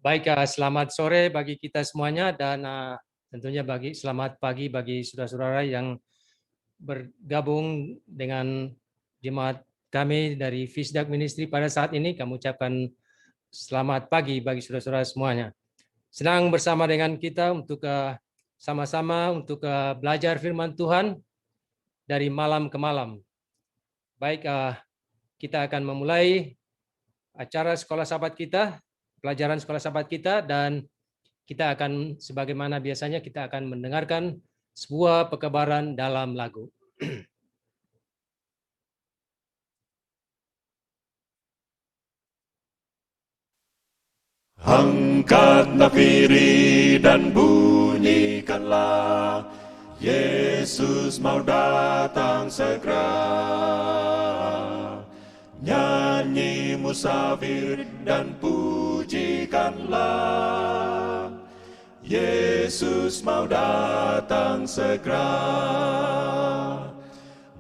Baik, selamat sore bagi kita semuanya dan tentunya selamat pagi bagi saudara-saudara yang bergabung dengan jemaat kami dari Fisdak Ministry pada saat ini. Kami ucapkan selamat pagi bagi saudara-saudara semuanya. Senang bersama dengan kita untuk sama-sama untuk belajar firman Tuhan dari malam ke malam. Baik, kita akan memulai acara sekolah sahabat kita, pelajaran sekolah sahabat kita, dan kita akan sebagaimana biasanya kita akan mendengarkan sebuah pekabaran dalam lagu. Angkat nafiri dan bunyikanlah, Yesus mau datang segera. Nyanyi musafir dan pujikanlah, Yesus mau datang segera.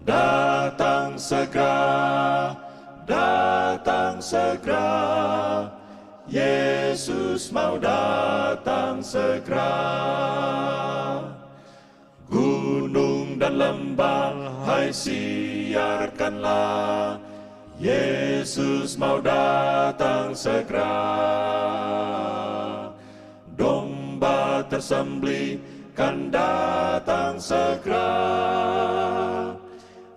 Datang segera, datang segera, Yesus mau datang segera. Gunung dan lembah, hai siarkanlah, Yesus mau datang segera. Domba tersembelih kan datang segera,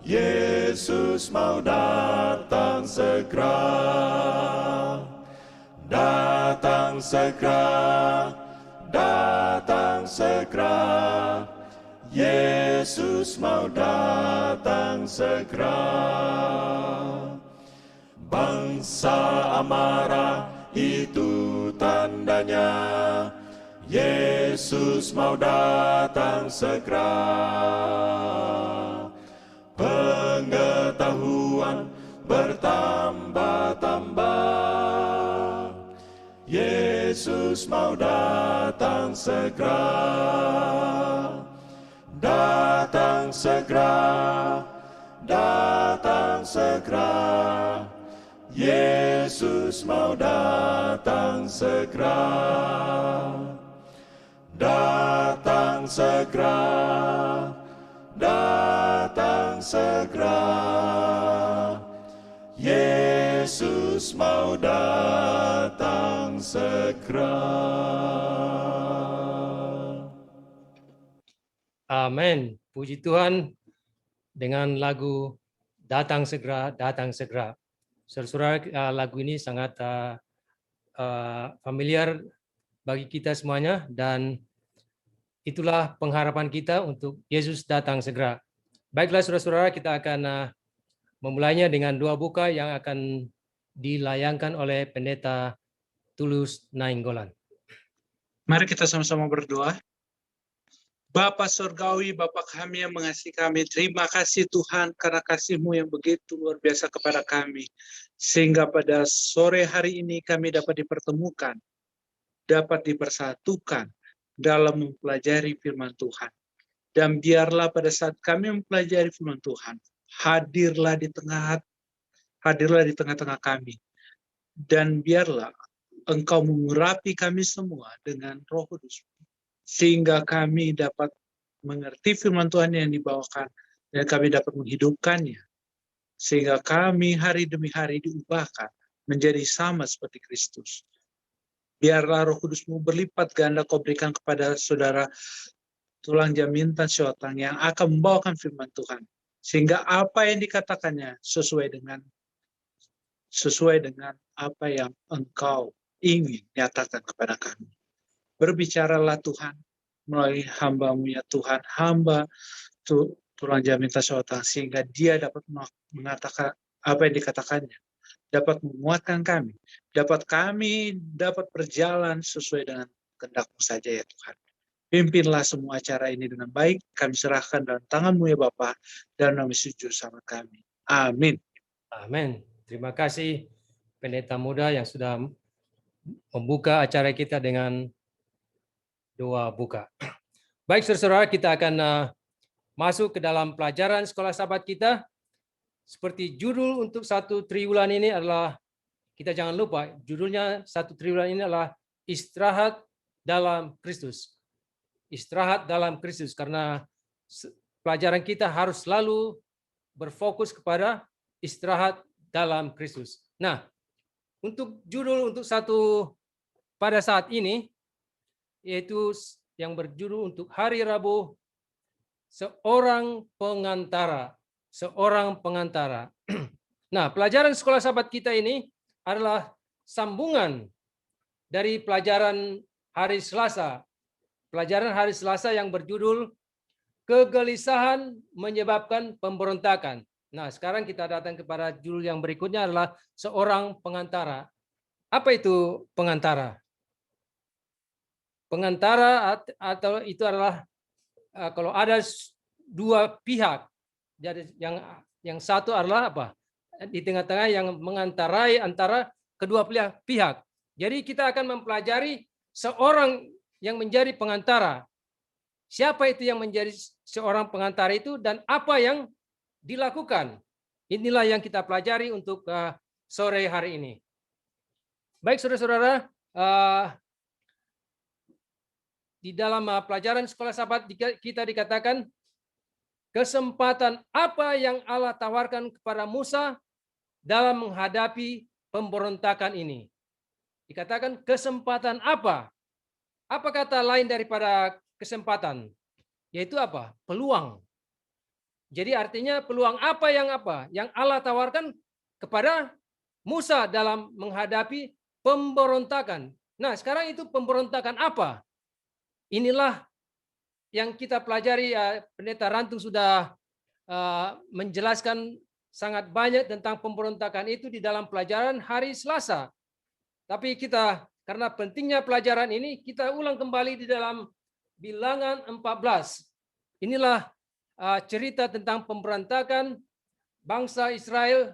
Yesus mau datang segera. Datang segera, datang segera, Yesus mau datang segera. Bangsa amarah itu tandanya, Yesus mau datang segera. Pengetahuan bertambah-tambah, Yesus mau datang segera. Datang segera, datang segera, Yesus mau datang segera. Datang segera, datang segera, Yesus mau datang segera. Amin. Puji Tuhan dengan lagu Datang Segera, Datang Segera. Saudara-saudara, lagu ini sangat familiar bagi kita semuanya dan itulah pengharapan kita untuk Yesus datang segera. Baiklah saudara-saudara, kita akan memulainya dengan dua buka yang akan dilayangkan oleh Pendeta Tulus Nainggolan. Mari kita sama-sama berdoa. Bapa Surgawi, Bapa kami yang mengasihi kami, terima kasih Tuhan karena kasih-Mu yang begitu luar biasa kepada kami. Sehingga pada sore hari ini kami dapat dipertemukan, dapat dipersatukan dalam mempelajari firman Tuhan. Dan biarlah pada saat kami mempelajari firman Tuhan, hadirlah di tengah-tengah kami. Dan biarlah Engkau mengurapi kami semua dengan Roh Kudus, sehingga kami dapat mengerti firman Tuhan yang dibawakan dan kami dapat menghidupkannya, sehingga kami hari demi hari diubahkan menjadi sama seperti Kristus. Biarlah Roh Kudus-Mu berlipat ganda Kau berikan kepada saudara Tulang Jamintan Syotang yang akan membawakan firman Tuhan, sehingga apa yang dikatakannya sesuai dengan apa yang Engkau ingin nyatakan kepada kami. Berbicaralah Tuhan melalui hamba-Mu ya Tuhan, hamba Tulang Jamintan Syotang, sehingga dia dapat mengatakan apa yang dikatakannya, dapat menguatkan kami, dapat berjalan sesuai dengan kehendak-Mu saja ya Tuhan. Pimpinlah semua acara ini dengan baik, kami serahkan dalam tangan-Mu ya Bapa, dalam nama Yesus Juru Selamat kami. Amin. Amin. Terima kasih pendeta muda yang sudah membuka acara kita dengan doa buka. Baik saudara-saudara, kita akan masuk ke dalam pelajaran sekolah sahabat kita. Seperti judul untuk satu triwulan ini adalah, kita jangan lupa judulnya satu triwulan ini adalah istirahat dalam Kristus. Istirahat dalam Kristus, karena pelajaran kita harus selalu berfokus kepada istirahat dalam Kristus. Nah, untuk judul untuk satu pada saat ini, yaitu yang berjudul untuk hari Rabu, seorang pengantara. Seorang pengantara. Nah, pelajaran sekolah sahabat kita ini adalah sambungan dari pelajaran hari Selasa. Pelajaran hari Selasa yang berjudul kegelisahan menyebabkan pemberontakan. Nah, sekarang kita datang kepada judul yang berikutnya adalah seorang pengantara. Apa itu pengantara? Pengantara atau itu adalah kalau ada dua pihak. Jadi yang satu adalah apa? Di tengah-tengah yang mengantarai antara kedua pihak. Jadi kita akan mempelajari seorang yang menjadi pengantara. Siapa itu yang menjadi seorang pengantara itu dan apa yang dilakukan? Inilah yang kita pelajari untuk sore hari ini. Baik saudara-saudara, di dalam pelajaran sekolah sahabat kita dikatakan kesempatan apa yang Allah tawarkan kepada Musa dalam menghadapi pemberontakan ini. Dikatakan kesempatan apa? Apa kata lain daripada kesempatan? Yaitu apa? Peluang. Jadi artinya peluang apa? Yang Allah tawarkan kepada Musa dalam menghadapi pemberontakan. Nah, sekarang itu pemberontakan apa? Inilah yang kita pelajari. Pendeta Rantung sudah menjelaskan sangat banyak tentang pemberontakan itu di dalam pelajaran hari Selasa. Tapi kita, karena pentingnya pelajaran ini, kita ulang kembali di dalam Bilangan 14. Inilah cerita tentang pemberontakan bangsa Israel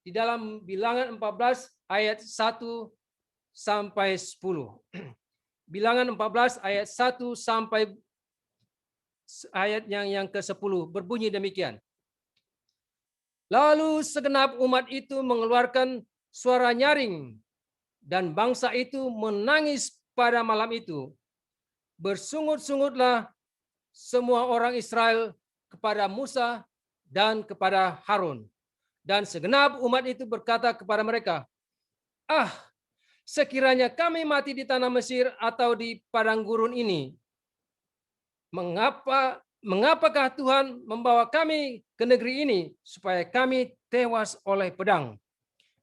di dalam Bilangan 14 ayat 1 sampai 10. Bilangan 14 ayat 1 sampai ayat yang ke-10 berbunyi demikian. Lalu segenap umat itu mengeluarkan suara nyaring dan bangsa itu menangis pada malam itu. Bersungut-sungutlah semua orang Israel kepada Musa dan kepada Harun. Dan segenap umat itu berkata kepada mereka, "Ah, sekiranya kami mati di tanah Mesir atau di padang gurun ini, mengapakah Tuhan membawa kami ke negeri ini supaya kami tewas oleh pedang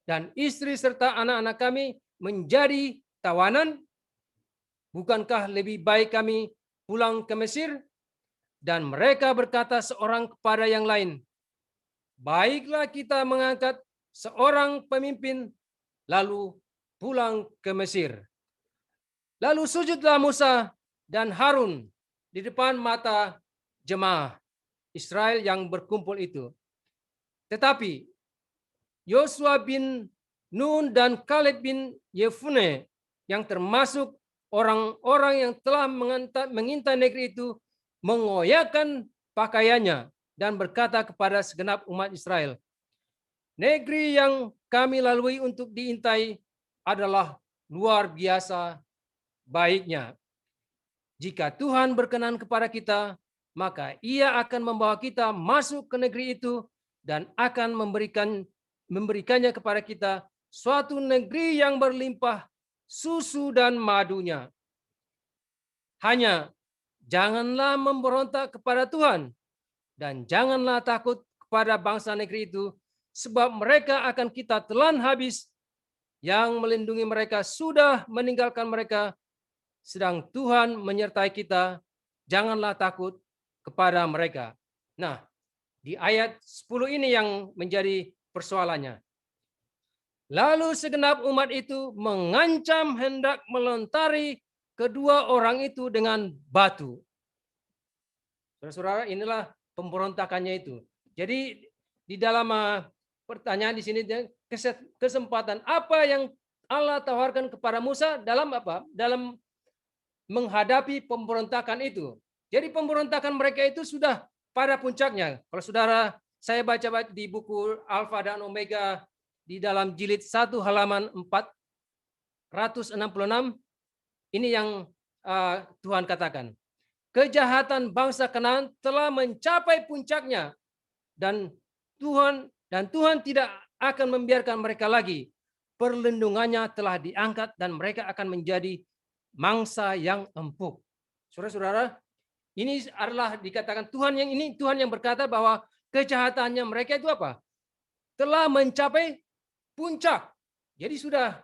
dan istri serta anak-anak kami menjadi tawanan? Bukankah lebih baik kami pulang ke Mesir?" Dan mereka berkata seorang kepada yang lain, "Baiklah kita mengangkat seorang pemimpin lalu pulang ke Mesir." Lalu sujudlah Musa dan Harun di depan mata jemaah Israel yang berkumpul itu. Tetapi Yosua bin Nun dan Kaleb bin Yefune yang termasuk orang-orang yang telah mengintai negeri itu mengoyakkan pakaiannya dan berkata kepada segenap umat Israel, "Negeri yang kami lalui untuk diintai adalah luar biasa baiknya. Jika Tuhan berkenan kepada kita, maka Ia akan membawa kita masuk ke negeri itu dan akan memberikannya kepada kita, suatu negeri yang berlimpah susu dan madunya. Hanya janganlah memberontak kepada Tuhan dan janganlah takut kepada bangsa negeri itu, sebab mereka akan kita telan habis. Yang melindungi mereka sudah meninggalkan mereka, sedang Tuhan menyertai kita. Janganlah takut kepada mereka." Nah, di ayat 10 ini yang menjadi persoalannya. Lalu segenap umat itu mengancam hendak melontari kedua orang itu dengan batu. Saudara-saudara, inilah pemberontakannya itu. Jadi di dalam pertanyaan di sini, kesempatan apa yang Allah tawarkan kepada Musa dalam apa? Dalam menghadapi pemberontakan itu. Jadi pemberontakan mereka itu sudah pada puncaknya. Kalau saudara, saya baca di buku Alfa dan Omega di dalam jilid 1 halaman 466, Ini yang Tuhan katakan. Kejahatan bangsa Kanaan telah mencapai puncaknya dan Tuhan tidak akan membiarkan mereka lagi. Perlindungannya telah diangkat dan mereka akan menjadi mangsa yang empuk. Saudara-saudara, ini adalah dikatakan Tuhan yang berkata bahwa kejahatannya mereka itu apa? Telah mencapai puncak. Jadi sudah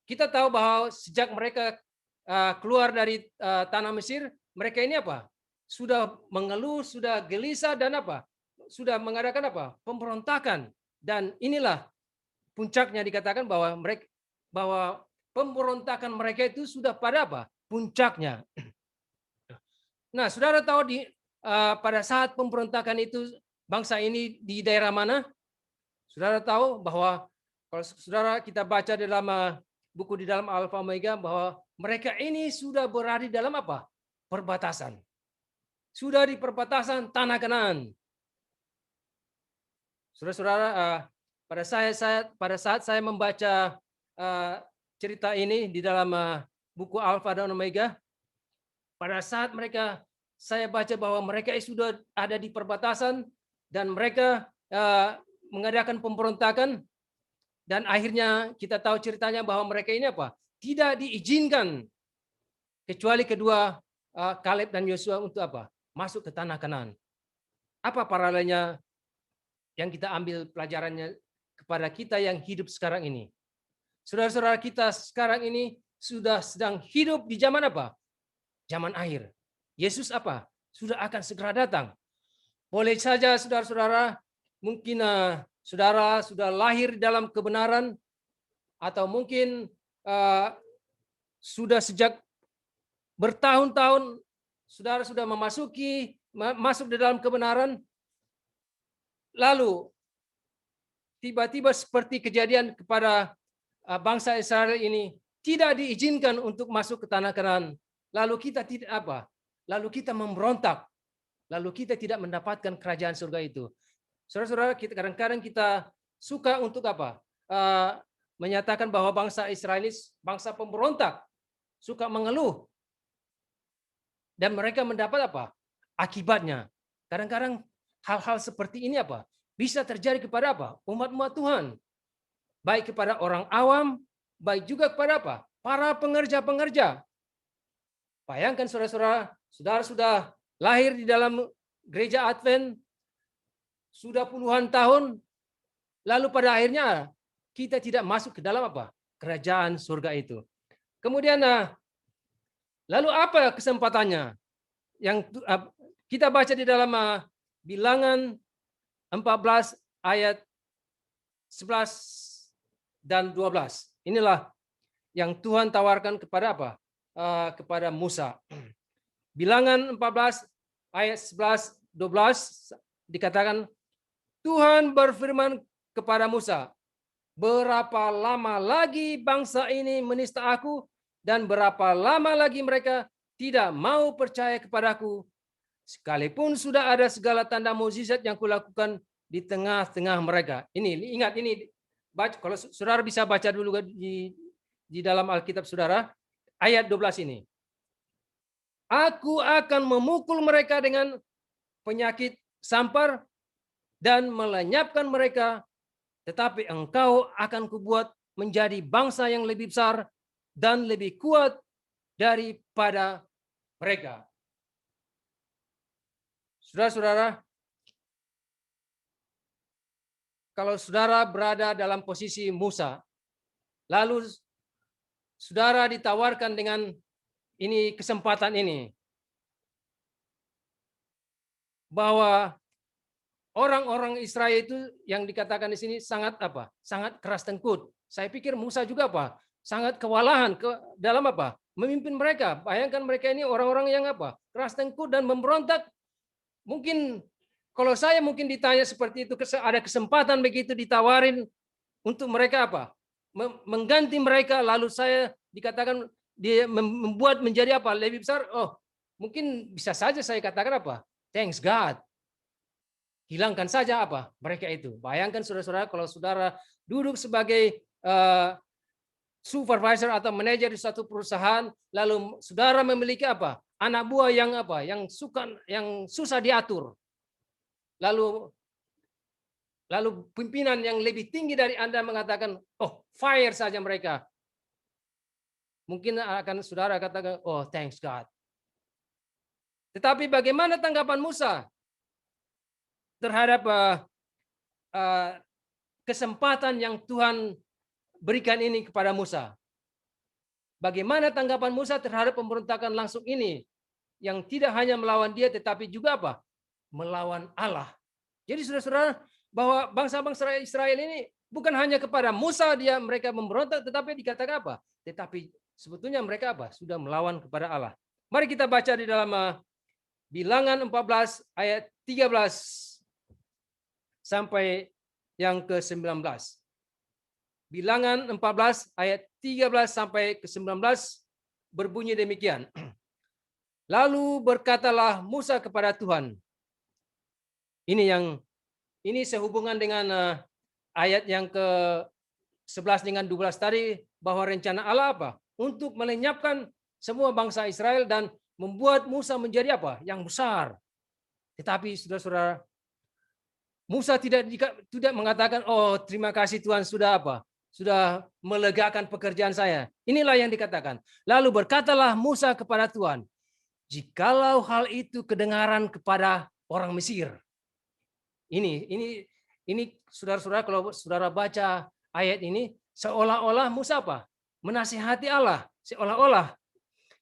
kita tahu bahwa sejak mereka keluar dari tanah Mesir, mereka ini apa? Sudah mengeluh, sudah gelisah dan apa? Sudah mengadakan apa? Pemberontakan. Dan inilah puncaknya dikatakan bahwa pemberontakan mereka itu sudah pada apa? Puncaknya. Nah, saudara tahu pada saat pemberontakan itu bangsa ini di daerah mana? Saudara tahu bahwa kalau saudara kita baca dalam buku di dalam Alfa Omega bahwa mereka ini sudah berada di dalam apa? Perbatasan. Sudah di perbatasan tanah Kanaan. Saudara-saudara, pada saat saya membaca cerita ini di dalam buku Alfa dan Omega, pada saat saya baca bahwa mereka sudah ada di perbatasan dan mereka mengadakan pemberontakan dan akhirnya kita tahu ceritanya bahwa mereka ini apa? Tidak diizinkan kecuali kedua Kaleb dan Yosua untuk apa? Masuk ke tanah Kanaan. Apa paralelnya yang kita ambil pelajarannya kepada kita yang hidup sekarang ini? Saudara-saudara kita sekarang ini sudah sedang hidup di zaman apa? Zaman akhir. Yesus apa? Sudah akan segera datang. Boleh saja saudara-saudara, mungkin saudara sudah lahir dalam kebenaran atau mungkin sudah sejak bertahun-tahun saudara sudah masuk di dalam kebenaran, lalu tiba-tiba seperti kejadian kepada bangsa Israel ini tidak diizinkan untuk masuk ke tanah Kanaan. Lalu kita tidak apa? Lalu kita memberontak. Lalu kita tidak mendapatkan kerajaan surga itu. Saudara-saudara, kadang-kadang kita suka untuk apa? Menyatakan bahwa bangsa Israelis bangsa pemberontak, suka mengeluh. Dan mereka mendapat apa? Akibatnya. Kadang-kadang hal-hal seperti ini apa? Bisa terjadi kepada apa? Umat-umat Tuhan. Baik kepada orang awam, baik juga kepada apa? Para pengerja-pengerja. Bayangkan saudara-saudara, saudara sudah lahir di dalam gereja Advent, sudah puluhan tahun, lalu pada akhirnya kita tidak masuk ke dalam apa? Kerajaan surga itu. Kemudian lalu apa kesempatannya? Yang kita baca di dalam Bilangan 14 ayat 11 dan 12. Inilah yang Tuhan tawarkan kepada apa? Kepada Musa. Bilangan 14 ayat 11 12 dikatakan Tuhan berfirman kepada Musa, berapa lama lagi bangsa ini menista aku dan berapa lama lagi mereka tidak mau percaya kepadaku sekalipun sudah ada segala tanda mukjizat yang kulakukan di tengah-tengah mereka. Ini ingat ini baca, kalau saudara bisa baca dulu di dalam Alkitab saudara ayat 12 ini. Aku akan memukul mereka dengan penyakit sampar dan melenyapkan mereka, tetapi engkau akan kubuat menjadi bangsa yang lebih besar dan lebih kuat daripada mereka. Saudara-saudara, kalau saudara berada dalam posisi Musa, lalu saudara ditawarkan dengan ini kesempatan ini, bahwa orang-orang Israel itu yang dikatakan di sini sangat apa? Sangat keras tengkut. Saya pikir Musa juga apa? Sangat kewalahan dalam apa? Memimpin mereka. Bayangkan mereka ini orang-orang yang apa? Keras tengkut dan memberontak. Mungkin kalau saya mungkin ditanya seperti itu, ada kesempatan begitu ditawarin untuk mereka apa? Mengganti mereka, lalu saya dikatakan dia membuat menjadi apa? Lebih besar. Oh, mungkin bisa saja saya katakan apa? Thanks God. Hilangkan saja apa? Mereka itu. Bayangkan saudara-saudara kalau saudara duduk sebagai supervisor atau manajer di suatu perusahaan, lalu saudara memiliki apa? Anak buah yang apa? Yang susah diatur. Lalu pimpinan yang lebih tinggi dari Anda mengatakan, "Oh, fire saja mereka." Mungkin akan saudara katakan, "Oh, thanks God." Tetapi bagaimana tanggapan Musa terhadap kesempatan yang Tuhan berikan ini kepada Musa? Bagaimana tanggapan Musa terhadap pemberontakan langsung ini yang tidak hanya melawan dia tetapi juga apa? Melawan Allah. Jadi saudara-saudara, bahwa bangsa-bangsa Israel ini bukan hanya kepada Musa mereka memberontak, tetapi dikatakan apa? Tetapi sebetulnya mereka apa? Sudah melawan kepada Allah. Mari kita baca di dalam Bilangan 14 ayat 13 sampai yang ke-19. Bilangan 14 ayat 13 sampai ke-19 berbunyi demikian. Lalu berkatalah Musa kepada Tuhan. Ini sehubungan dengan ayat yang ke-11 dengan 12 tadi, bahwa rencana Allah apa? Untuk melenyapkan semua bangsa Israel dan membuat Musa menjadi apa? Yang besar. Tetapi saudara-saudara, Musa tidak mengatakan, "Oh, terima kasih Tuhan sudah apa? Sudah melegakan pekerjaan saya." Inilah yang dikatakan. Lalu berkatalah Musa kepada Tuhan, "Jikalau hal itu kedengaran kepada orang Mesir." Ini saudara-saudara, kalau saudara baca ayat ini, seolah-olah Musa apa? Menasihati Allah. Seolah-olah,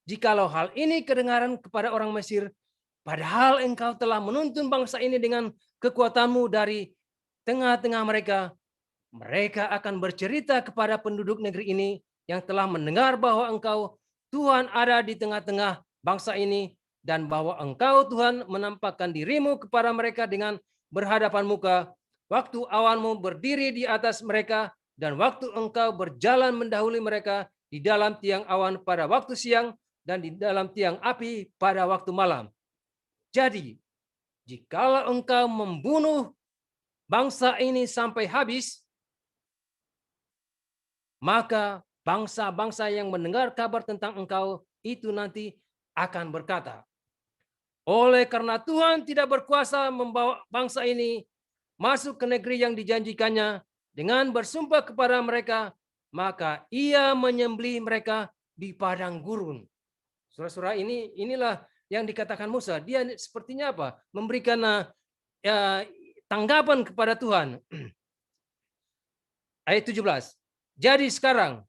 jikalau hal ini kedengaran kepada orang Mesir, padahal engkau telah menuntun bangsa ini dengan kekuatanmu dari tengah-tengah mereka, mereka akan bercerita kepada penduduk negeri ini yang telah mendengar bahwa engkau Tuhan ada di tengah-tengah bangsa ini, dan bahwa engkau Tuhan menampakkan dirimu kepada mereka dengan berhadapan muka, waktu awanmu berdiri di atas mereka, dan waktu engkau berjalan mendahului mereka di dalam tiang awan pada waktu siang dan di dalam tiang api pada waktu malam. Jadi, jikalau engkau membunuh bangsa ini sampai habis, maka bangsa-bangsa yang mendengar kabar tentang engkau itu nanti akan berkata, oleh karena Tuhan tidak berkuasa membawa bangsa ini masuk ke negeri yang dijanjikannya dengan bersumpah kepada mereka, maka ia menyembelih mereka di padang gurun. Saudara-saudara, inilah yang dikatakan Musa. Dia sepertinya apa? Memberikan tanggapan kepada Tuhan. Ayat 17. Jadi sekarang,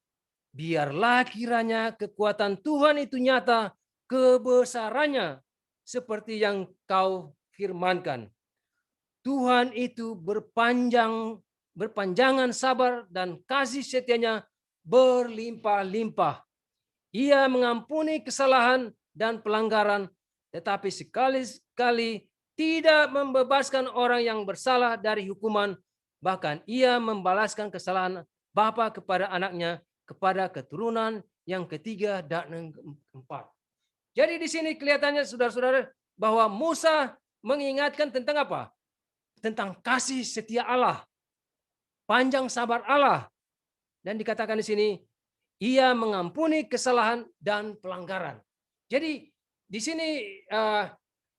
biarlah kiranya kekuatan Tuhan itu nyata, kebesarannya seperti yang kau firmankan. Tuhan itu berpanjangan sabar dan kasih setianya berlimpah-limpah. Ia mengampuni kesalahan dan pelanggaran, tetapi sekali-sekali tidak membebaskan orang yang bersalah dari hukuman. Bahkan ia membalaskan kesalahan bapa kepada anaknya, kepada keturunan yang ketiga dan yang keempat. Jadi di sini kelihatannya saudara-saudara bahwa Musa mengingatkan tentang apa? Tentang kasih setia Allah, panjang sabar Allah. Dan dikatakan di sini, ia mengampuni kesalahan dan pelanggaran. Jadi di sini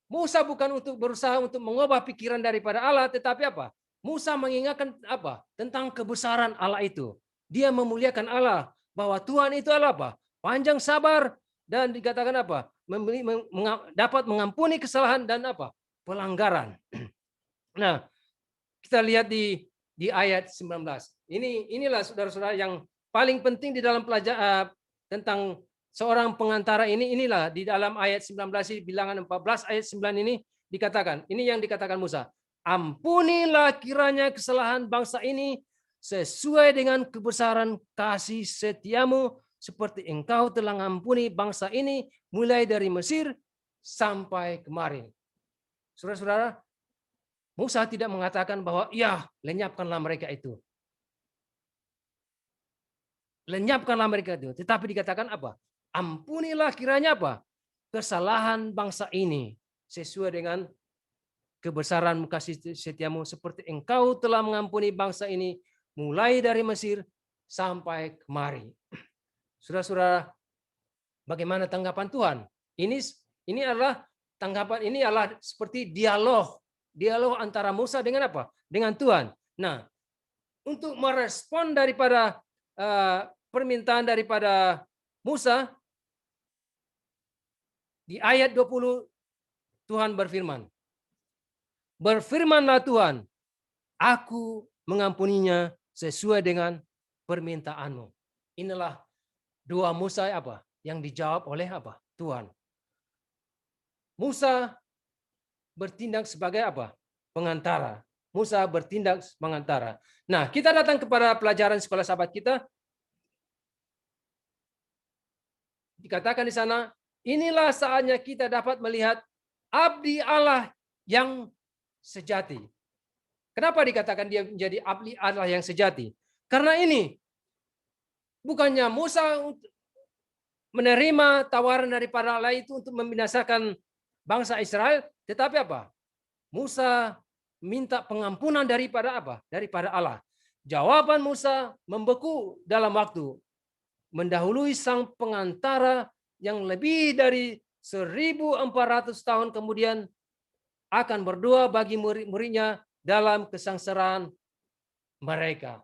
Musa bukan untuk berusaha untuk mengubah pikiran daripada Allah, tetapi apa? Musa mengingatkan apa? Tentang kebesaran Allah itu. Dia memuliakan Allah, bahwa Tuhan itu Allah apa? Panjang sabar, dan dikatakan apa? Dapat mengampuni kesalahan dan apa? Pelanggaran. Nah, kita lihat di ayat 19. Inilah saudara-saudara yang paling penting di dalam pelajaran tentang seorang pengantara ini. Inilah di dalam ayat 19 ini, Bilangan 14 ayat 9 ini dikatakan. Ini yang dikatakan Musa. Ampunilah kiranya kesalahan bangsa ini sesuai dengan kebesaran kasih setiamu, seperti engkau telah mengampuni bangsa ini mulai dari Mesir sampai kemarin. Saudara-saudara, Musa tidak mengatakan bahwa ya, lenyapkanlah mereka itu. Lenyapkanlah mereka itu. Tetapi dikatakan apa? Ampunilah kiranya apa? Kesalahan bangsa ini sesuai dengan kebesaran kasih setiamu, seperti engkau telah mengampuni bangsa ini mulai dari Mesir sampai kemari. Saudara-saudara, bagaimana tanggapan Tuhan? Ini adalah tanggapan, ini adalah seperti dialog antara Musa dengan apa? Dengan Tuhan. Nah, untuk merespon daripada permintaan daripada Musa, di ayat 20 Tuhan berfirman, "Berfirmanlah Tuhan, aku mengampuninya sesuai dengan permintaanmu." Inilah doa Musa apa? Yang dijawab oleh apa? Tuhan. Musa bertindak sebagai apa? Pengantara. Musa bertindak pengantara. Nah, kita datang kepada pelajaran sekolah sahabat kita. Dikatakan di sana, inilah saatnya kita dapat melihat abdi Allah yang sejati. Kenapa dikatakan dia menjadi abdi Allah yang sejati? Karena ini bukannya Musa menerima tawaran daripada Allah itu untuk membinasakan bangsa Israel, tetapi apa? Musa minta pengampunan daripada apa? Daripada Allah. Jawaban Musa membeku dalam waktu, mendahului sang pengantara yang lebih dari 1.400 tahun kemudian akan berdoa bagi murid-muridnya dalam kesengsaraan mereka.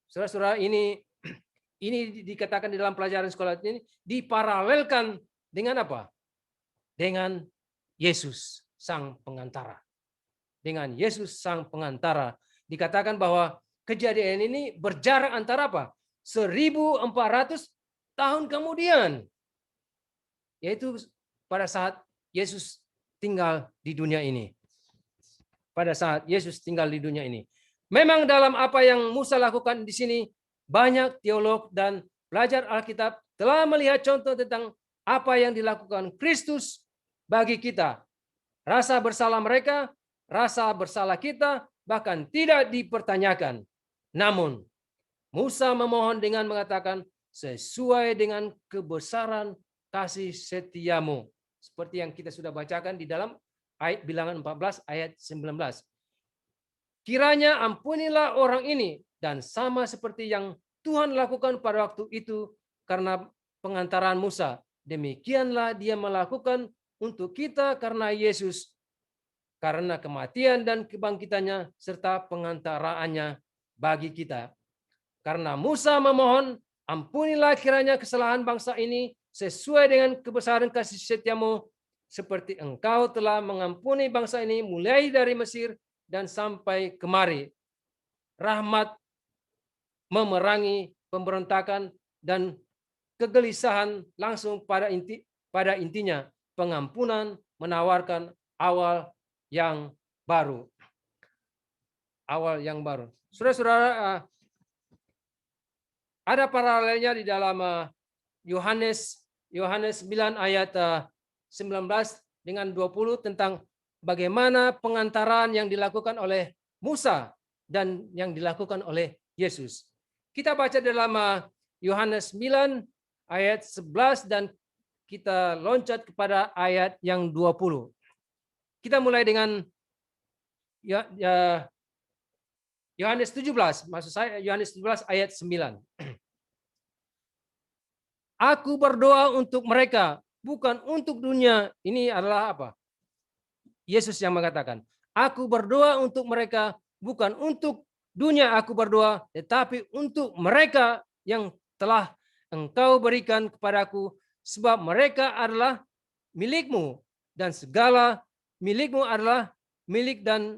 Saudara-saudara, ini dikatakan di dalam pelajaran sekolah ini diparalelkan dengan apa? Dengan Yesus sang pengantara. Dengan Yesus sang pengantara. Dikatakan bahwa kejadian ini berjarak antara apa? 1.400 tahun kemudian. Yaitu pada saat Yesus tinggal di dunia ini. Pada saat Yesus tinggal di dunia ini. Memang dalam apa yang Musa lakukan di sini, banyak teolog dan pelajar Alkitab telah melihat contoh tentang apa yang dilakukan Kristus bagi kita. Rasa bersalah mereka, rasa bersalah kita, bahkan tidak dipertanyakan. Namun, Musa memohon dengan mengatakan, sesuai dengan kebesaran kasih setiamu. Seperti yang kita sudah bacakan di dalam ayat Bilangan 14 ayat 19. Kiranya ampunilah orang ini, dan sama seperti yang Tuhan lakukan pada waktu itu karena pengantaran Musa. Demikianlah dia melakukan untuk kita karena Yesus, karena kematian dan kebangkitannya serta pengantaraannya bagi kita. Karena Musa memohon, ampunilah kiranya kesalahan bangsa ini sesuai dengan kebesaran kasih setiamu, seperti engkau telah mengampuni bangsa ini mulai dari Mesir dan sampai kemari. Rahmat memerangi pemberontakan dan kegelisahan langsung pada intinya pengampunan menawarkan awal yang baru. Awal yang baru. Saudara-saudara, ada paralelnya di dalam Yohanes 9 ayat 19 dengan 20 tentang bagaimana pengantaran yang dilakukan oleh Musa dan yang dilakukan oleh Yesus. Kita baca dalam Yohanes 9 ayat 11 dan kita loncat kepada ayat yang 20. Kita mulai dengan Yohanes 17, maksud saya Yohanes 17 ayat 9. Aku berdoa untuk mereka, bukan untuk dunia. Ini adalah apa? Yesus yang mengatakan, aku berdoa untuk mereka, bukan untuk dunia aku berdoa, tetapi untuk mereka yang telah engkau berikan kepadaku, sebab mereka adalah milikmu, dan segala milikmu adalah milik dan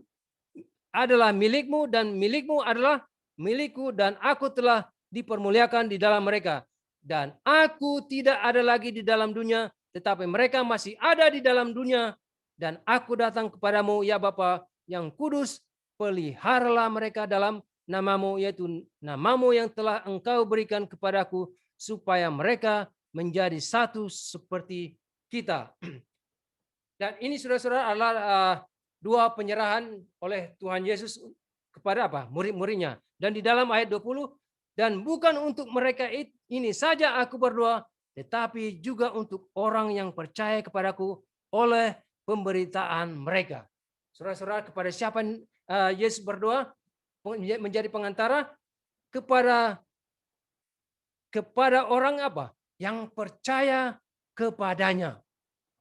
adalah milikmu, dan milikmu adalah milikku, dan aku telah dipermuliakan di dalam mereka. Dan aku tidak ada lagi di dalam dunia, tetapi mereka masih ada di dalam dunia. Dan aku datang kepadamu, ya Bapa yang kudus, peliharalah mereka dalam namamu, yaitu namamu yang telah engkau berikan kepadaku, supaya mereka menjadi satu seperti kita. Dan ini saudara-saudara adalah dua penyerahan oleh Tuhan Yesus kepada apa? Murid-muridnya. Dan di dalam ayat 20, dan bukan untuk mereka ini saja aku berdoa, tetapi juga untuk orang yang percaya kepadaku oleh pemberitaan mereka. Saudara-saudara, kepada siapa Yesus berdoa menjadi pengantara? Kepada kepada orang apa? Yang percaya kepadanya.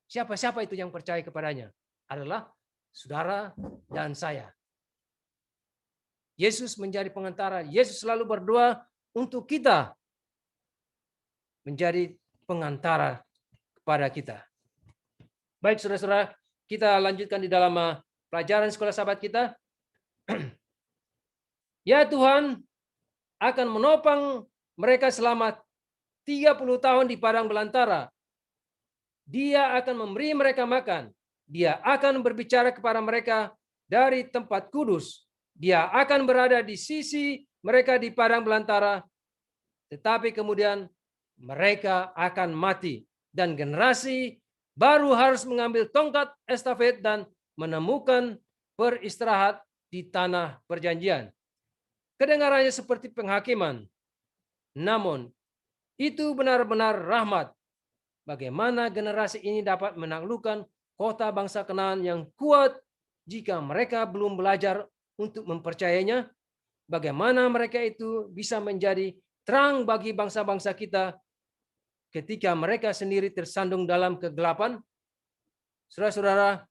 Siapa-siapa itu yang percaya kepadanya? Adalah saudara dan saya. Yesus menjadi pengantara. Yesus selalu berdoa untuk kita menjadi pengantara kepada kita. Baik saudara-saudara, kita lanjutkan di dalam pelajaran sekolah sahabat kita. Ya Tuhan akan menopang mereka selama 30 tahun di padang belantara. Dia akan memberi mereka makan. Dia akan berbicara kepada mereka dari tempat kudus. Dia akan berada di sisi mereka di padang belantara. Tetapi kemudian mereka akan mati. Dan generasi baru harus mengambil tongkat estafet dan menemukan beristirahat di tanah perjanjian. Kedengarannya seperti penghakiman. Namun, itu benar-benar rahmat. Bagaimana generasi ini dapat menaklukkan kota bangsa Kanaan yang kuat jika mereka belum belajar untuk mempercayainya? Bagaimana mereka itu bisa menjadi terang bagi bangsa-bangsa kita ketika mereka sendiri tersandung dalam kegelapan? Saudara-saudara,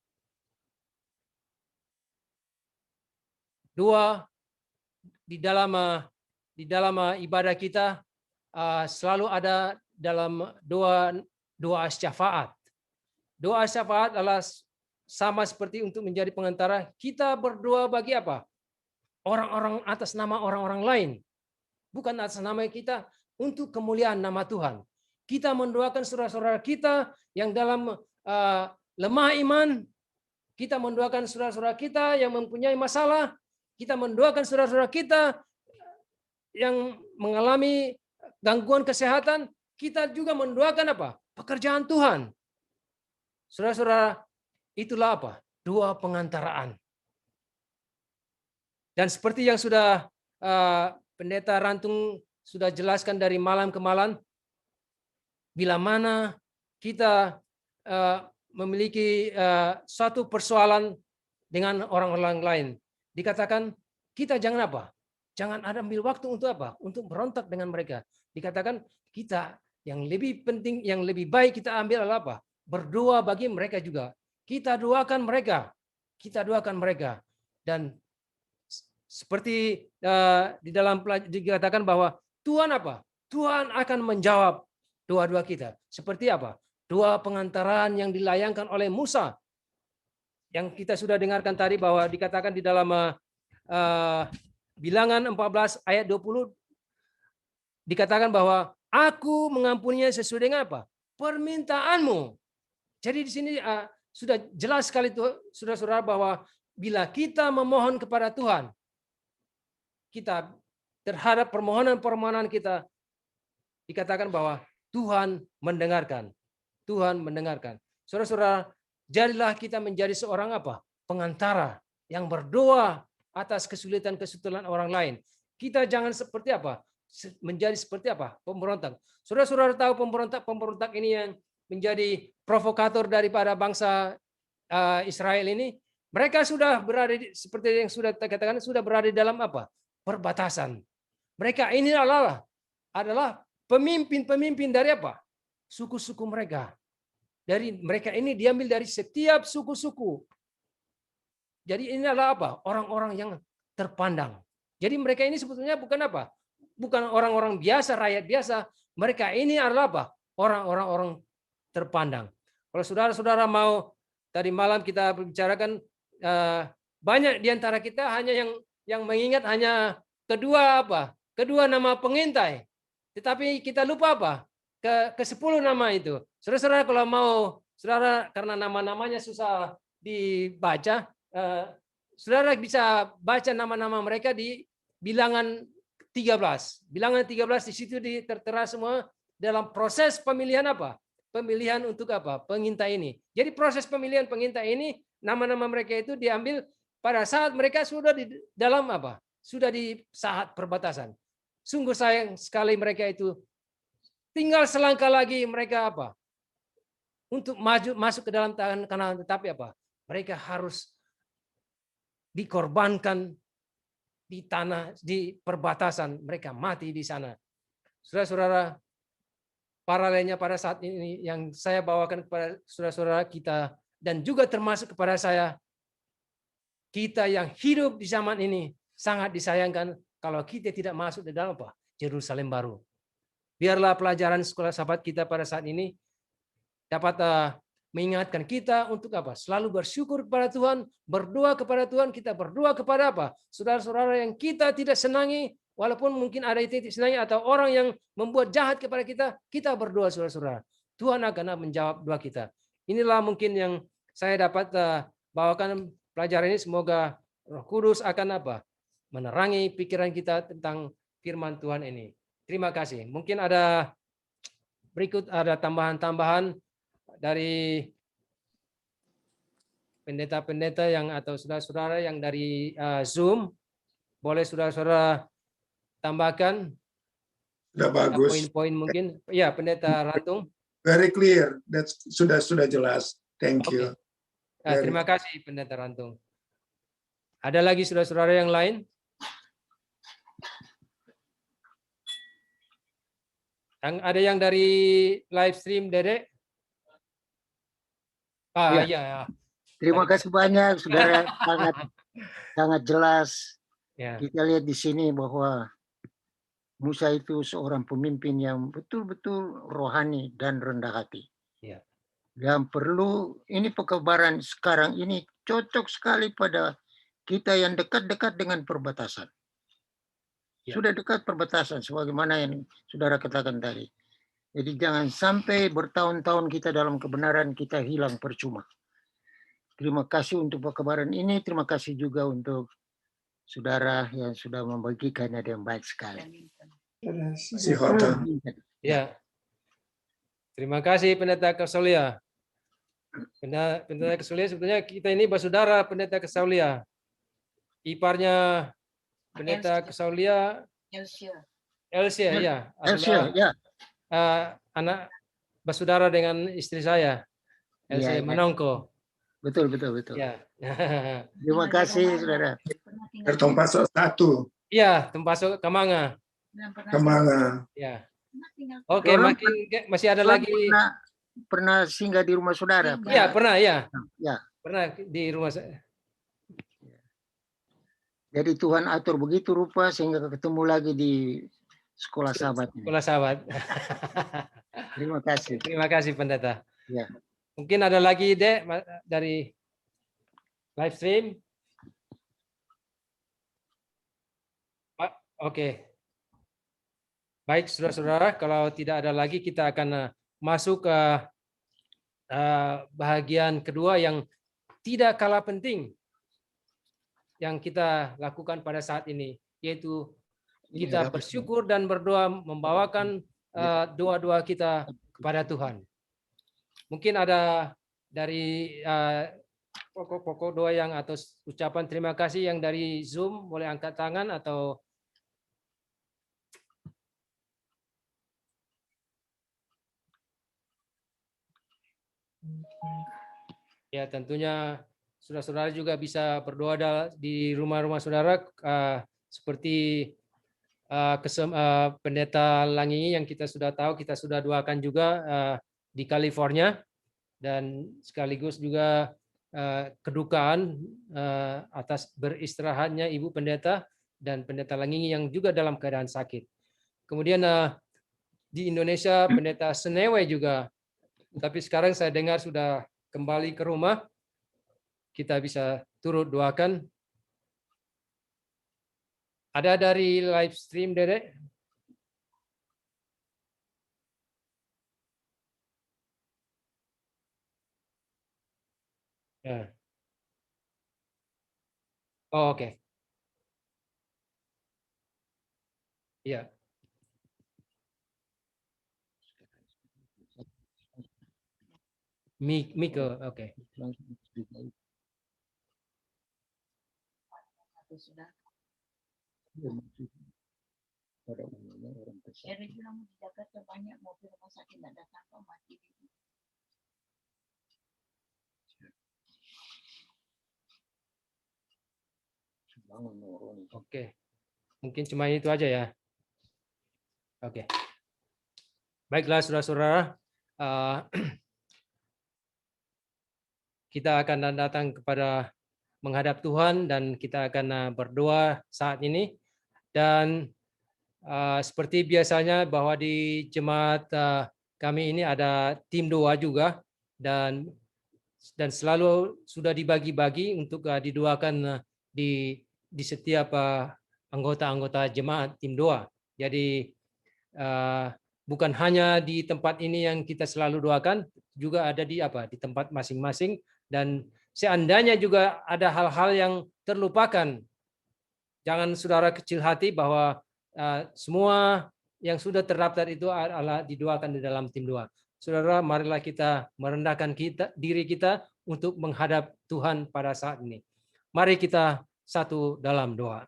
di dalam ibadah kita selalu ada dalam doa syafaat. Doa syafaat adalah sama seperti untuk menjadi pengantara. Kita berdoa bagi apa? Orang-orang atas nama orang-orang lain. Bukan atas nama kita, untuk kemuliaan nama Tuhan. Kita mendoakan saudara-saudara kita yang dalam lemah iman. Kita mendoakan saudara-saudara kita yang mempunyai masalah. Kita mendoakan saudara-saudara kita yang mengalami gangguan kesehatan. Kita juga mendoakan apa? Pekerjaan Tuhan. Saudara-saudara, itulah apa? Doa pengantaraan. Dan seperti yang sudah Pendeta Rantung sudah jelaskan dari malam ke malam, bila mana kita memiliki suatu persoalan dengan orang-orang lain, dikatakan kita jangan apa? Jangan ada ambil waktu untuk apa? Untuk berontak dengan mereka. Dikatakan kita yang lebih penting, yang lebih baik kita ambil adalah apa? Berdoa bagi mereka juga. Kita doakan mereka. Kita doakan mereka. Dan seperti di dalam dikatakan bahwa Tuhan apa? Tuhan akan menjawab doa-doa kita. Seperti apa? Doa pengantaran yang dilayangkan oleh Musa. Yang kita sudah dengarkan tadi bahwa dikatakan di dalam Bilangan 14 ayat 20 dikatakan bahwa aku mengampuninya sesuai dengan apa? Permintaanmu. Jadi di sini sudah jelas sekali tuh saudara-saudara bahwa bila kita memohon kepada Tuhan, kita terhadap permohonan-permohonan kita, dikatakan bahwa Tuhan mendengarkan. Tuhan mendengarkan. Saudara-saudara, jadilah kita menjadi seorang apa? Pengantara yang berdoa atas kesulitan-kesulitan orang lain. Kita jangan seperti apa? Menjadi seperti apa? Pemberontak. Saudara-saudara tahu pemberontak ini yang menjadi provokator daripada bangsa Israel ini. Mereka sudah berada seperti yang sudah dikatakan, sudah berada di dalam apa? Perbatasan. Mereka ini adalah pemimpin-pemimpin dari apa? Suku-suku mereka. Dari mereka ini diambil dari setiap suku-suku. Jadi ini adalah apa? Orang-orang yang terpandang. Jadi mereka ini sebetulnya bukan apa? Bukan orang-orang biasa, rakyat biasa. Mereka ini adalah apa? Orang-orang terpandang. Kalau saudara-saudara mau, tadi malam kita bicarakan, banyak di antara kita hanya yang mengingat hanya kedua nama pengintai. Tetapi kita lupa apa? Ke 10 nama itu. Saudara-saudara kalau mau, saudara karena nama-namanya susah dibaca, saudara bisa baca nama-nama mereka di Bilangan 13. Bilangan 13 di situ tertera semua dalam proses pemilihan apa? Pemilihan untuk apa? Pengintai ini. Jadi proses pemilihan pengintai ini, nama-nama mereka itu diambil pada saat mereka sudah di dalam apa? Sudah di saat perbatasan. Sungguh sayang sekali mereka itu tinggal selangkah lagi mereka apa? Untuk maju masuk ke dalam tanah Kanaan, tetapi apa? Mereka harus dikorbankan di tanah, di perbatasan, mereka mati di sana. saudara-saudara, paralelnya pada saat ini yang saya bawakan kepada saudara-saudara kita dan juga termasuk kepada saya, kita yang hidup di zaman ini sangat disayangkan kalau kita tidak masuk di dalam apa? Yerusalem baru. Biarlah pelajaran sekolah sahabat kita pada saat ini dapat mengingatkan kita untuk apa? Selalu bersyukur kepada Tuhan, berdoa kepada Tuhan, kita berdoa kepada apa? Saudara-saudara yang kita tidak senangi, walaupun mungkin ada yang tidak senangi atau orang yang membuat jahat kepada kita berdoa saudara-saudara. Tuhan akan menjawab doa kita. Inilah mungkin yang saya dapat bawakan pelajaran ini, semoga Roh Kudus akan apa? Menerangi pikiran kita tentang firman Tuhan ini. Terima kasih. Mungkin ada berikut ada tambahan-tambahan dari pendeta-pendeta yang atau saudara-saudara yang dari Zoom. Boleh saudara-saudara tambahkan Sudah bagus. poin-poin mungkin. Ya, Pendeta Rantung. Very clear. That's sudah jelas. Thank you. Terima kasih Pendeta Rantung. Ada lagi saudara-saudara yang lain? Ada yang dari live stream, Dede? Iya. Terima kasih banyak, saudara. sangat jelas. Ya. Kita lihat di sini bahwa Musa itu seorang pemimpin yang betul-betul rohani dan rendah hati. Ya. Yang perlu, ini pekabaran sekarang ini cocok sekali pada kita yang dekat-dekat dengan perbatasan. Ya. Sudah dekat perbatasan, sebagaimana yang saudara katakan tadi. Jadi jangan sampai bertahun-tahun kita dalam kebenaran, kita hilang percuma. Terima kasih untuk pekabaran ini, terima kasih juga untuk saudara yang sudah membagikannya dengan baik sekali. Si Hotel. Ya. Terima kasih Pendeta Kesolia. Pendeta Kesolia, sebetulnya kita ini bersaudara Pendeta Kesolia. Iparnya Pendeta Kesolia, Elsia, ya. Elsia, ya. Anak bersaudara dengan istri saya, Elsia Manongko. Betul. Ya. Terima kasih, saudara. Tertompaso 1. Iya, Tempaso Kamanga. Ya. Oke, masih ada lagi. Pernah singgah di rumah saudara? Iya, pernah ya. Ya. Pernah di rumah saya. Jadi Tuhan atur begitu rupa sehingga ketemu lagi di sekolah sahabat. Sekolah sahabat. Terima kasih. Terima kasih Pendeta. Ya. Mungkin ada lagi Dek dari live stream. Oke. Baik saudara-saudara, kalau tidak ada lagi kita akan masuk ke bahagian kedua yang tidak kalah penting yang kita lakukan pada saat ini, yaitu kita bersyukur dan berdoa membawakan doa-doa kita kepada Tuhan. Mungkin ada dari pokok-pokok doa yang atau ucapan terima kasih yang dari Zoom, boleh angkat tangan atau ya tentunya saudara-saudara juga bisa berdoa di rumah-rumah saudara seperti Pendeta Langi yang kita sudah tahu, kita sudah doakan juga di California, dan sekaligus juga kedukaan atas beristirahatnya Ibu Pendeta dan Pendeta Langi yang juga dalam keadaan sakit. Kemudian di Indonesia Pendeta Senewe juga, tapi sekarang saya dengar sudah kembali ke rumah. Kita bisa turut doakan. Ada dari live stream, Dede? Ya. Oh, oke. Iya. Miko, oke. Di Jakarta banyak mobil rumah sakit tidak datang kok mati. Oke. Mungkin cuma itu aja ya. Oke. Baiklah saudara-saudara, kita akan datang kepada menghadap Tuhan dan kita akan berdoa saat ini. Dan seperti biasanya bahwa di jemaat kami ini ada tim doa juga, dan selalu sudah dibagi-bagi untuk didoakan di setiap anggota-anggota jemaat tim doa. Jadi bukan hanya di tempat ini yang kita selalu doakan, juga ada di tempat masing-masing. Dan seandainya juga ada hal-hal yang terlupakan, jangan saudara kecil hati bahwa semua yang sudah terdaftar itu adalah didoakan di dalam tim doa. Saudara, marilah kita merendahkan diri kita untuk menghadap Tuhan pada saat ini. Mari kita satu dalam doa.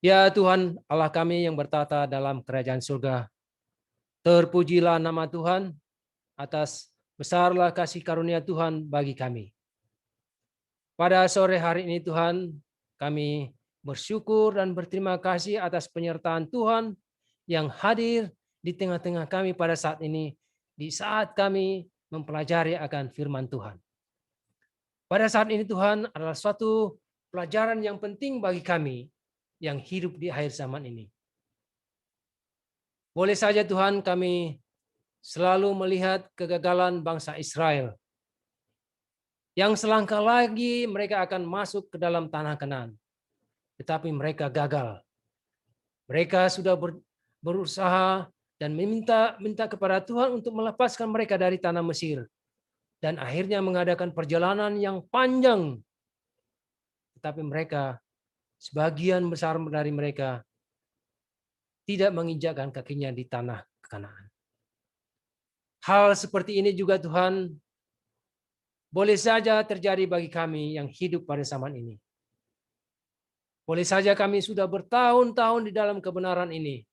Ya Tuhan Allah kami yang bertata dalam kerajaan surga, terpujilah nama Tuhan atas besarlah kasih karunia Tuhan bagi kami. Pada sore hari ini Tuhan, kami bersyukur dan berterima kasih atas penyertaan Tuhan yang hadir di tengah-tengah kami pada saat ini, di saat kami mempelajari akan firman Tuhan. Pada saat ini Tuhan adalah suatu pelajaran yang penting bagi kami yang hidup di akhir zaman ini. Boleh saja Tuhan kami selalu melihat kegagalan bangsa Israel, yang selangkah lagi mereka akan masuk ke dalam tanah Kanaan. Tetapi mereka gagal. Mereka sudah berusaha dan minta kepada Tuhan untuk melepaskan mereka dari tanah Mesir. Dan akhirnya mengadakan perjalanan yang panjang. Tetapi mereka, sebagian besar dari mereka, tidak menginjakkan kakinya di tanah Kanaan. Hal seperti ini juga Tuhan boleh saja terjadi bagi kami yang hidup pada zaman ini. Boleh saja kami sudah bertahun-tahun di dalam kebenaran ini.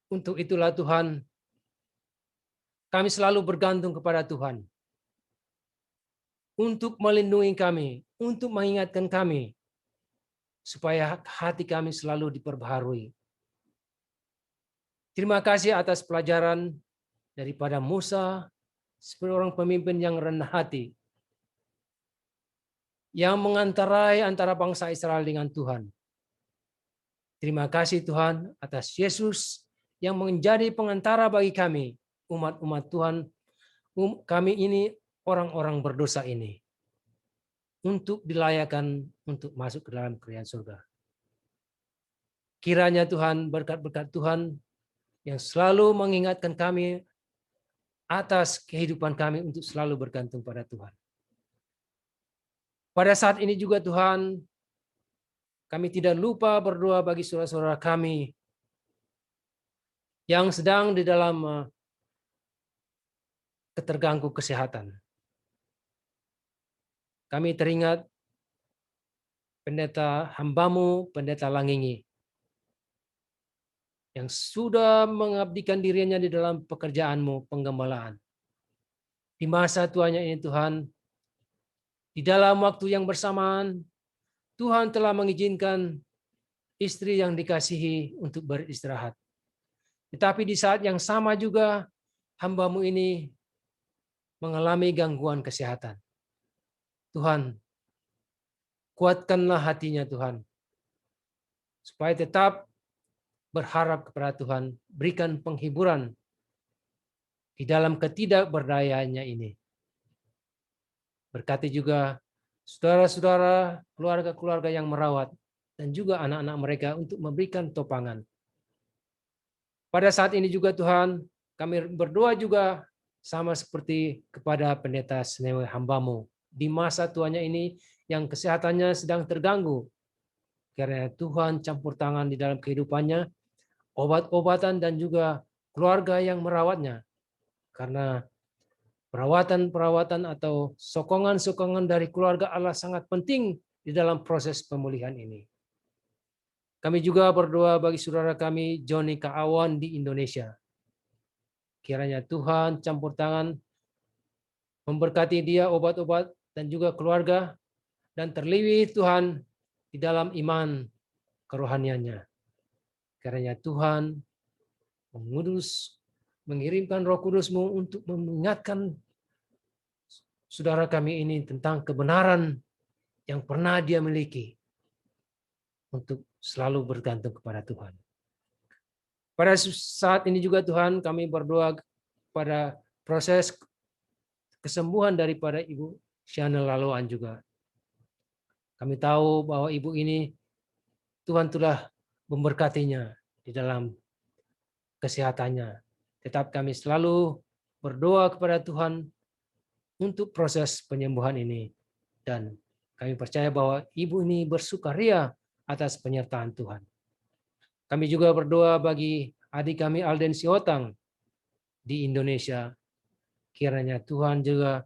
Untuk itulah Tuhan, kami selalu bergantung kepada Tuhan. Untuk melindungi kami, untuk mengingatkan kami, supaya hati kami selalu diperbaharui. Terima kasih atas pelajaran daripada Musa, sebagai orang pemimpin yang rendah hati, yang mengantarai antara bangsa Israel dengan Tuhan. Terima kasih Tuhan atas Yesus yang menjadi pengantara bagi kami, umat-umat Tuhan, kami ini orang-orang berdosa ini, untuk dilayakkan untuk masuk ke dalam kerajaan surga. Kiranya Tuhan, berkat-berkat Tuhan yang selalu mengingatkan kami atas kehidupan kami untuk selalu bergantung pada Tuhan. Pada saat ini juga Tuhan, kami tidak lupa berdoa bagi saudara-saudara kami yang sedang di dalam keterganggu kesehatan. Kami teringat pendeta hambamu, pendeta Langingi, yang sudah mengabdikan dirinya di dalam pekerjaanmu, penggembalaan. Di masa tuanya ini Tuhan, di dalam waktu yang bersamaan, Tuhan telah mengizinkan istri yang dikasihi untuk beristirahat. Tetapi di saat yang sama juga, hambamu ini mengalami gangguan kesehatan. Tuhan, kuatkanlah hatinya Tuhan, supaya tetap berharap kepada Tuhan, berikan penghiburan di dalam ketidakberdayaannya ini. Berkati juga saudara-saudara, keluarga-keluarga yang merawat, dan juga anak-anak mereka untuk memberikan topangan. Pada saat ini juga Tuhan, kami berdoa juga sama seperti kepada pendeta Senewe hambamu, di masa tuanya ini yang kesehatannya sedang terganggu. Karena Tuhan campur tangan di dalam kehidupannya, obat-obatan dan juga keluarga yang merawatnya. Karena perawatan-perawatan atau sokongan-sokongan dari keluarga Allah sangat penting di dalam proses pemulihan ini. Kami juga berdoa bagi saudara kami Johnny Kaawan di Indonesia. Kiranya Tuhan campur tangan, memberkati dia obat-obat dan juga keluarga, dan terlebih Tuhan di dalam iman kerohaniannya. Kiranya Tuhan mengirimkan Roh Kudus-Mu untuk mengingatkan saudara kami ini tentang kebenaran yang pernah dia miliki untuk selalu bergantung kepada Tuhan. Pada saat ini juga Tuhan kami berdoa pada proses kesembuhan daripada Ibu Shana Laloan juga. Kami tahu bahwa ibu ini Tuhan telah memberkatinya di dalam kesehatannya. Tetap kami selalu berdoa kepada Tuhan untuk proses penyembuhan ini. Dan kami percaya bahwa ibu ini bersukaria atas penyertaan Tuhan. Kami juga berdoa bagi adik kami Alden Siotang di Indonesia. Kiranya Tuhan juga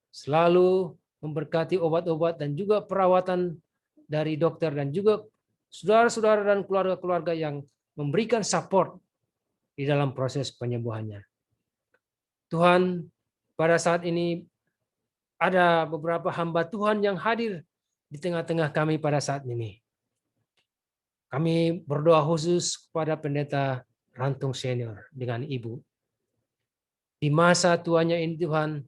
selalu memberkati obat-obat dan juga perawatan dari dokter dan juga saudara-saudara dan keluarga-keluarga yang memberikan support di dalam proses penyembuhannya. Tuhan, pada saat ini ada beberapa hamba Tuhan yang hadir di tengah-tengah kami pada saat ini. Kami berdoa khusus kepada pendeta Rantung Senior dengan ibu. Di masa tuanya ini Tuhan,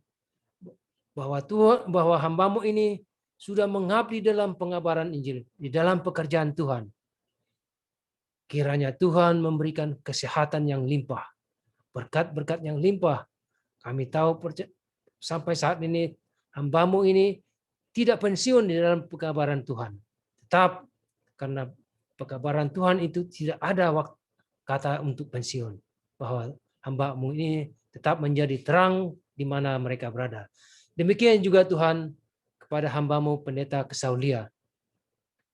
bahwa hamba-Mu ini sudah mengabdi dalam pengabaran Injil, di dalam pekerjaan Tuhan. Kiranya Tuhan memberikan kesehatan yang limpah, berkat-berkat yang limpah. Kami tahu sampai saat ini hamba-Mu ini tidak pensiun di dalam pengabaran Tuhan. Tetap karena pengabaran Tuhan itu tidak ada kata untuk pensiun. Bahwa hamba-Mu ini tetap menjadi terang di mana mereka berada. Demikian juga Tuhan kepada hamba-Mu Pendeta Kesaulia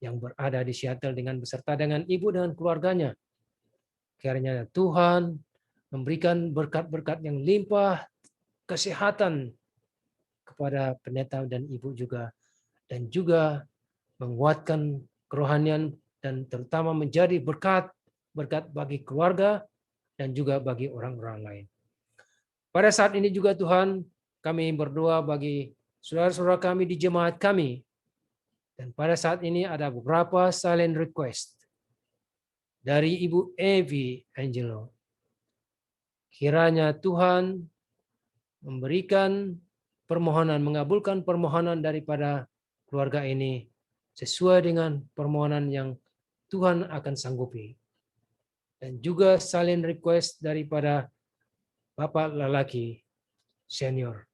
yang berada di Seattle dengan beserta dengan ibu dan keluarganya. Kiranya Tuhan memberikan berkat-berkat yang limpah, kesehatan kepada pendeta dan ibu juga, dan juga menguatkan kerohanian dan terutama menjadi berkat bagi keluarga dan juga bagi orang-orang lain. Pada saat ini juga Tuhan, kami berdoa bagi saudara-saudara kami di jemaat kami. Dan pada saat ini ada beberapa silent request dari Ibu Evi Angelo. Kiranya Tuhan memberikan permohonan, mengabulkan permohonan daripada keluarga ini sesuai dengan permohonan yang Tuhan akan sanggupi. Dan juga silent request daripada Bapak lelaki senior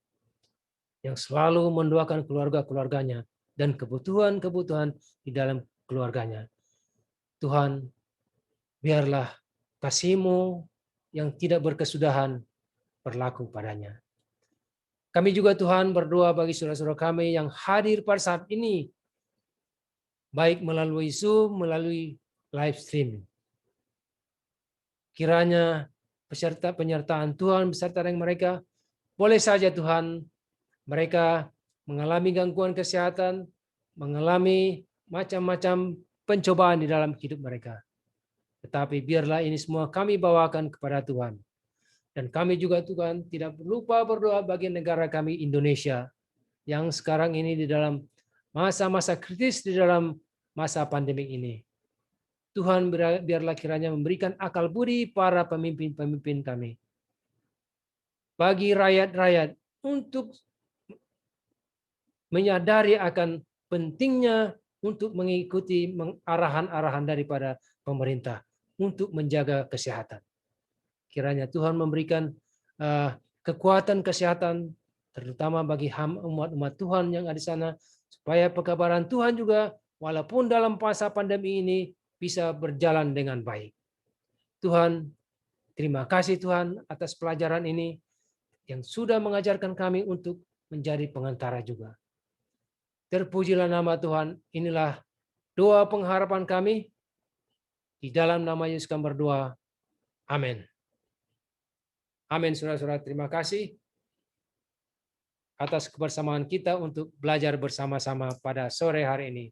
yang selalu mendoakan keluarga-keluarganya dan kebutuhan-kebutuhan di dalam keluarganya. Tuhan, biarlah kasih-Mu yang tidak berkesudahan berlaku padanya. Kami juga Tuhan berdoa bagi saudara-saudara kami yang hadir pada saat ini, baik melalui Zoom, melalui live stream. Kiranya penyertaan Tuhan beserta dengan mereka. Boleh saja Tuhan, mereka mengalami gangguan kesehatan, mengalami macam-macam pencobaan di dalam hidup mereka. Tetapi biarlah ini semua kami bawakan kepada Tuhan. Dan kami juga Tuhan tidak lupa berdoa bagi negara kami Indonesia yang sekarang ini di dalam masa-masa kritis di dalam masa pandemi ini. Tuhan biarlah kiranya memberikan akal budi para pemimpin-pemimpin kami. Bagi rakyat-rakyat untuk menyadari akan pentingnya untuk mengikuti arahan-arahan daripada pemerintah untuk menjaga kesehatan. Kiranya Tuhan memberikan kekuatan kesehatan terutama bagi umat-umat Tuhan yang ada di sana supaya pekabaran Tuhan juga walaupun dalam masa pandemi ini bisa berjalan dengan baik. Tuhan, terima kasih Tuhan atas pelajaran ini yang sudah mengajarkan kami untuk menjadi pengantara juga. Terpujilah nama Tuhan. Inilah doa pengharapan kami. Di dalam nama Yesus kami berdoa. Amin. Amin, saudara-saudara. Terima kasih atas kebersamaan kita untuk belajar bersama-sama pada sore hari ini.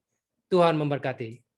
Tuhan memberkati.